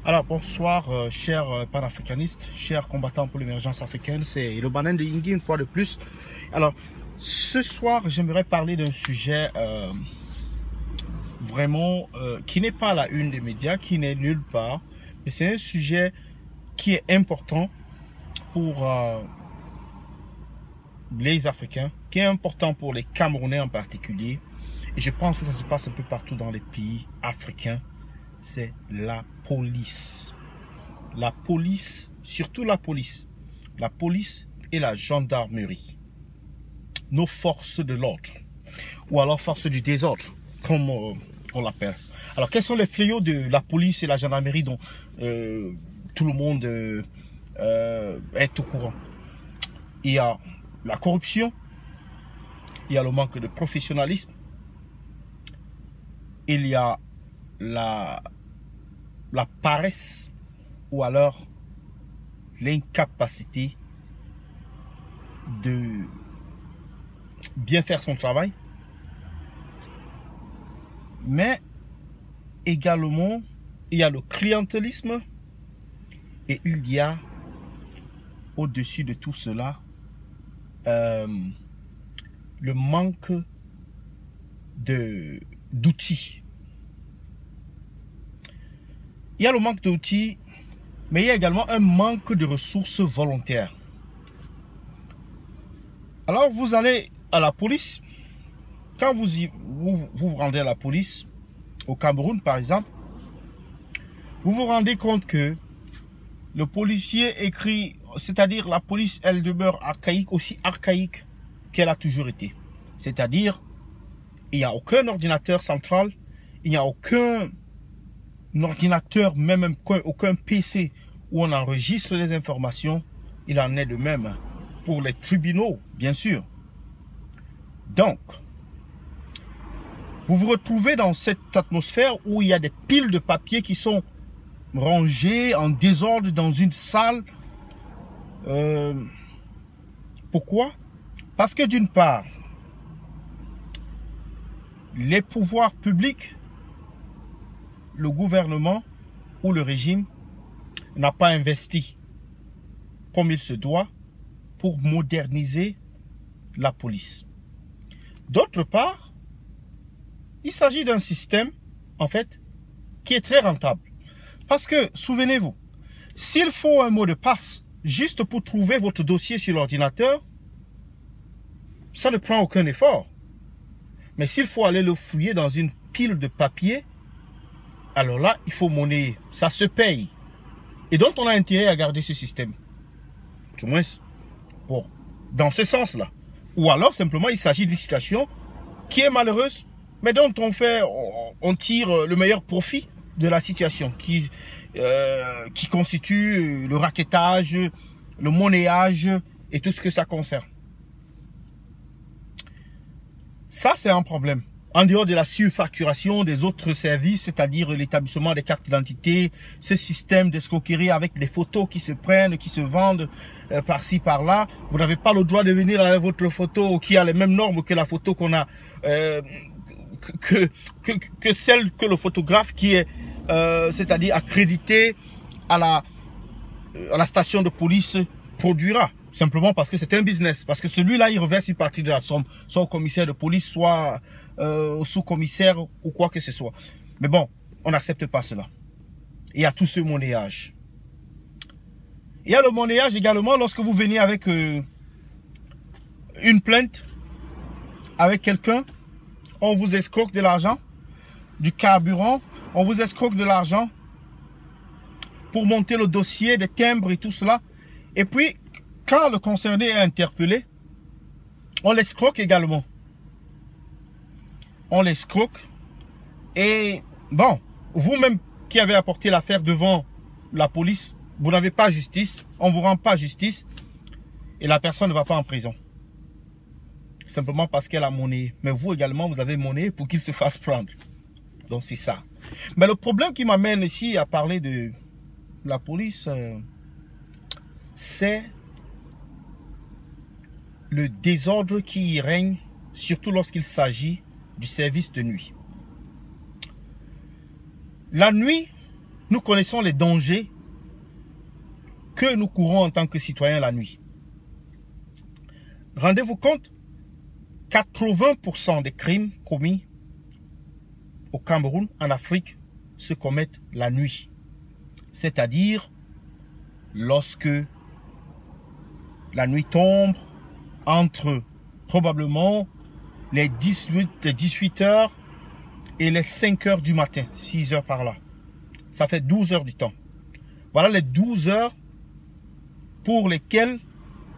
Alors bonsoir chers panafricanistes, chers combattants pour l'émergence africaine, c'est le Banin de Yingui une fois de plus. Alors ce soir j'aimerais parler d'un sujet vraiment qui n'est pas à la une des médias, qui n'est nulle part, mais c'est un sujet qui est important pour les Africains, qui est important pour les Camerounais en particulier, et je pense que ça se passe un peu partout dans les pays africains. C'est la police. La police, surtout la police et la gendarmerie. Nos forces de l'ordre, ou alors forces du désordre, comme on l'appelle. Alors, quels sont les fléaux de la police et la gendarmerie dont tout le monde est au courant? Il y a la corruption, il y a le manque de professionnalisme, il y a la paresse ou alors l'incapacité de bien faire son travail, mais également il y a le clientélisme et il y a au-dessus de tout cela le manque d'outils. Il y a le manque d'outils, mais il y a également un manque de ressources volontaires. Alors vous allez à la police, quand vous rendez à la police, au Cameroun par exemple, vous vous rendez compte que le policier écrit, c'est-à-dire la police, elle demeure archaïque, aussi archaïque qu'elle a toujours été. C'est-à-dire, il n'y a aucun ordinateur central, il n'y a aucun ordinateur, même aucun PC où on enregistre les informations. Il en est de même pour les tribunaux, bien sûr. Donc, vous vous retrouvez dans cette atmosphère où il y a des piles de papier qui sont rangées en désordre dans une salle. Pourquoi? Parce que d'une part, les pouvoirs publics, le gouvernement ou le régime n'a pas investi comme il se doit pour moderniser la police. D'autre part, il s'agit d'un système, en fait, qui est très rentable. Parce que, souvenez-vous, s'il faut un mot de passe juste pour trouver votre dossier sur l'ordinateur, ça ne prend aucun effort. Mais s'il faut aller le fouiller dans une pile de papier, alors là, il faut monnayer. Ça se paye. Et donc, on a intérêt à garder ce système. Du moins, bon, dans ce sens-là. Ou alors, simplement, il s'agit d'une situation qui est malheureuse, mais dont on tire le meilleur profit de la situation, qui constitue le rackettage, le monnayage et tout ce que ça concerne. Ça, c'est un problème. En dehors de la surfacturation des autres services, c'est-à-dire l'établissement des cartes d'identité, ce système d'escroquerie avec les photos qui se prennent, qui se vendent par-ci, par-là. Vous n'avez pas le droit de venir avec votre photo qui a les mêmes normes que la photo qu'on a, que celle que le photographe qui est, c'est-à-dire accrédité à la station de police produira. Simplement parce que c'est un business. Parce que celui-là, il reverse une partie de la somme, soit au commissaire de police, soit au sous-commissaire ou quoi que ce soit. Mais bon, on n'accepte pas cela. Il y a tout ce monnayage. Il y a le monnayage également lorsque vous venez avec une plainte, avec quelqu'un, on vous escroque de l'argent, du carburant, on vous escroque de l'argent pour monter le dossier, des timbres et tout cela. Et puis, quand le concerné est interpellé, on l'escroque également. On l'escroque. Et bon, vous-même qui avez apporté l'affaire devant la police, vous n'avez pas justice, on ne vous rend pas justice et la personne ne va pas en prison. Simplement parce qu'elle a monnaie. Mais vous également, vous avez monnaie pour qu'il se fasse prendre. Donc c'est ça. Mais le problème qui m'amène ici à parler de la police, c'est le désordre qui y règne, surtout lorsqu'il s'agit du service de nuit. La nuit, nous connaissons les dangers que nous courons en tant que citoyens la nuit. Rendez-vous compte, 80% des crimes commis au Cameroun, en Afrique, se commettent la nuit. C'est-à-dire lorsque la nuit tombe entre probablement les 18 heures et les 5 heures du matin, 6 heures par là. Ça fait 12 heures du temps. Voilà les 12 heures pour lesquelles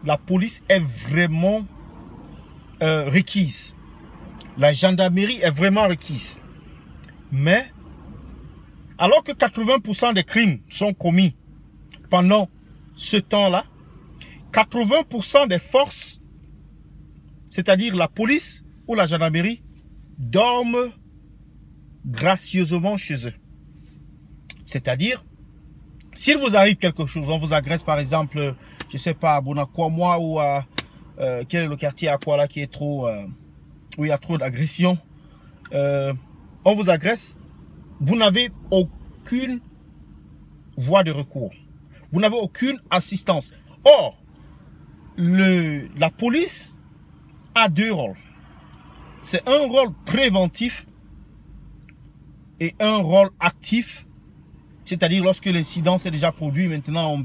la police est vraiment requise. La gendarmerie est vraiment requise. Mais, alors que 80% des crimes sont commis pendant ce temps-là, 80% des forces, c'est-à-dire la police ou la gendarmerie, dorment gracieusement chez eux. C'est-à-dire, s'il vous arrive quelque chose, on vous agresse par exemple, je ne sais pas, à Bonakwama ou à quel est le quartier à quoi là qui est trop, où il y a trop d'agression, on vous agresse, vous n'avez aucune voie de recours. Vous n'avez aucune assistance. Or, la police a deux rôles. C'est un rôle préventif et un rôle actif. C'est-à-dire lorsque l'incident s'est déjà produit, maintenant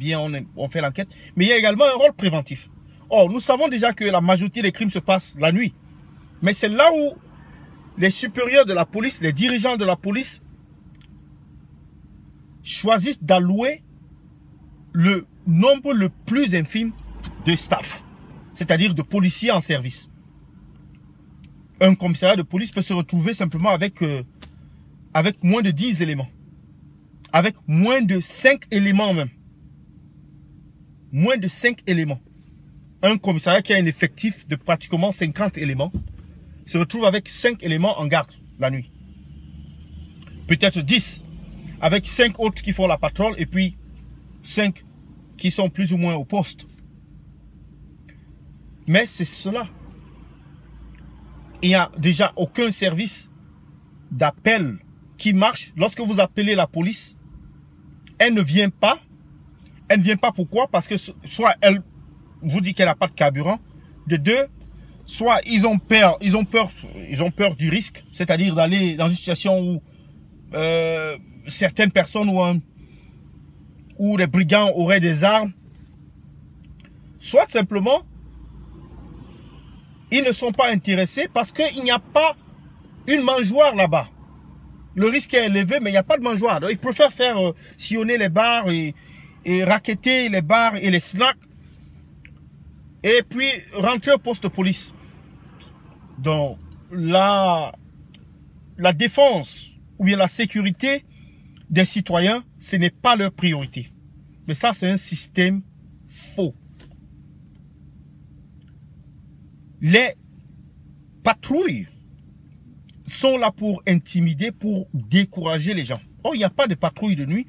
on fait l'enquête. Mais il y a également un rôle préventif. Or, nous savons déjà que la majorité des crimes se passent la nuit. Mais c'est là où les supérieurs de la police, les dirigeants de la police, choisissent d'allouer le nombre le plus infime de staff, c'est-à-dire de policiers en service. Un commissariat de police peut se retrouver simplement avec moins de 10 éléments. Avec moins de 5 éléments même. Moins de 5 éléments. Un commissariat qui a un effectif de pratiquement 50 éléments se retrouve avec 5 éléments en garde la nuit. Peut-être 10. Avec 5 autres qui font la patrouille et puis 5 qui sont plus ou moins au poste. Mais c'est cela. Il n'y a déjà aucun service d'appel qui marche. Lorsque vous appelez la police, elle ne vient pas. Elle ne vient pas pourquoi? Parce que soit elle vous dit qu'elle n'a pas de carburant. De deux, soit ils ont peur du risque. C'est-à-dire d'aller dans une situation où certaines personnes ou les brigands auraient des armes. Soit simplement, ils ne sont pas intéressés parce qu'il n'y a pas une mangeoire là-bas. Le risque est élevé, mais il n'y a pas de mangeoire. Donc, ils préfèrent faire sillonner les bars et racketter les bars et les snacks. Et puis, rentrer au poste de police. Donc, la défense ou bien la sécurité des citoyens, ce n'est pas leur priorité. Mais ça, c'est un système faux. Les patrouilles sont là pour intimider, pour décourager les gens. Or, il n'y a pas de patrouilles de nuit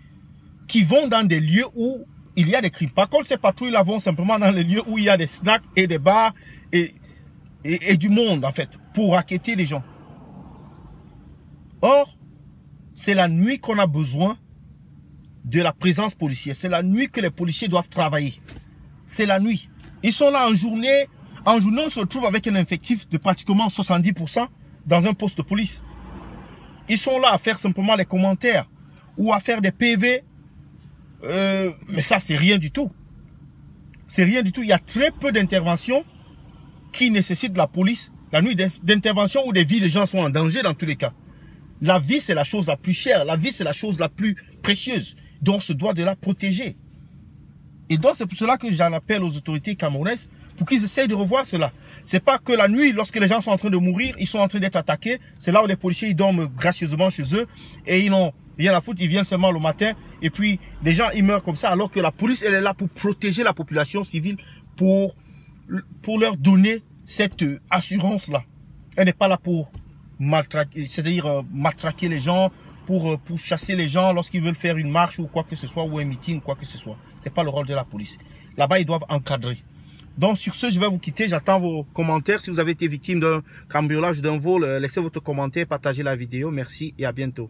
qui vont dans des lieux où il y a des crimes. Par contre, ces patrouilles-là vont simplement dans les lieux où il y a des snacks et des bars et du monde, en fait, pour racketter les gens. Or, c'est la nuit qu'on a besoin de la présence policière. C'est la nuit que les policiers doivent travailler. C'est la nuit. Ils sont là en journée. En journée, on se retrouve avec un effectif de pratiquement 70% dans un poste de police. Ils sont là à faire simplement les commentaires ou à faire des PV. Mais ça, c'est rien du tout. C'est rien du tout. Il y a très peu d'interventions qui nécessitent la police. La nuit d'intervention où des vies de gens sont en danger dans tous les cas. La vie, c'est la chose la plus chère. La vie, c'est la chose la plus précieuse. Donc, on se doit de la protéger. Et donc, c'est pour cela que j'en appelle aux autorités camerounaises pour qu'ils essayent de revoir cela. C'est pas que la nuit, lorsque les gens sont en train de mourir, ils sont en train d'être attaqués. C'est là où les policiers ils dorment gracieusement chez eux et ils n'ont rien à foutre. Ils viennent seulement le matin et puis les gens ils meurent comme ça alors que la police elle est là pour protéger la population civile, pour leur donner cette assurance-là. Elle n'est pas là pour maltraquer, c'est-à-dire matraquer les gens, pour chasser les gens lorsqu'ils veulent faire une marche ou quoi que ce soit, ou un meeting, quoi que ce soit. C'est pas le rôle de la police. Là-bas, ils doivent encadrer. Donc, sur ce, je vais vous quitter. J'attends vos commentaires. Si vous avez été victime d'un cambriolage, d'un vol, laissez votre commentaire, partagez la vidéo. Merci et à bientôt.